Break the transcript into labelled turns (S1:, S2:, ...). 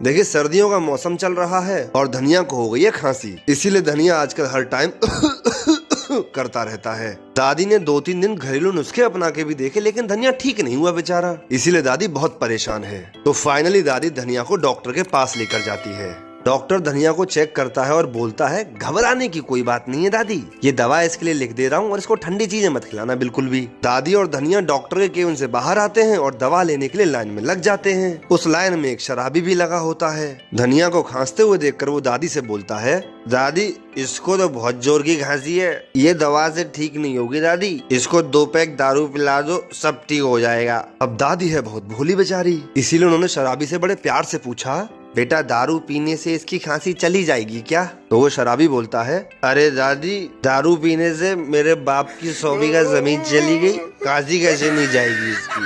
S1: देखिए सर्दियों का मौसम चल रहा है और धनिया को हो गई है खांसी, इसीलिए धनिया आजकल हर टाइम करता रहता है। दादी ने 2-3 दिन घरेलू नुस्खे अपना के भी देखे लेकिन धनिया ठीक नहीं हुआ बेचारा, इसीलिए दादी बहुत परेशान है। तो फाइनली दादी धनिया को डॉक्टर के पास लेकर जाती है। डॉक्टर धनिया को चेक करता है और बोलता है घबराने की कोई बात नहीं है दादी, ये दवा इसके लिए लिख दे रहा हूँ और इसको ठंडी चीजें मत खिलाना बिल्कुल भी। दादी और धनिया डॉक्टर के केबिन से बाहर आते हैं और दवा लेने के लिए लाइन में लग जाते हैं। उस लाइन में एक शराबी भी लगा होता है। धनिया को खांसते हुए देखकर वो दादी से बोलता है, दादी इसको तो बहुत जोर की खांसी है, ये दवा से ठीक नहीं होगी दादी, इसको 2 पैक दारू पिला दो, सब ठीक हो जाएगा। अब दादी है बहुत भोली बेचारी, इसीलिए उन्होंने शराबी से बड़े प्यार से पूछा, बेटा दारू पीने से इसकी खांसी चली जाएगी क्या? तो वो शराबी बोलता है, अरे दादी दारू पीने से मेरे बाप की 100 बीघा जमीन चली गई, खांसी कैसे नहीं जाएगी इसकी।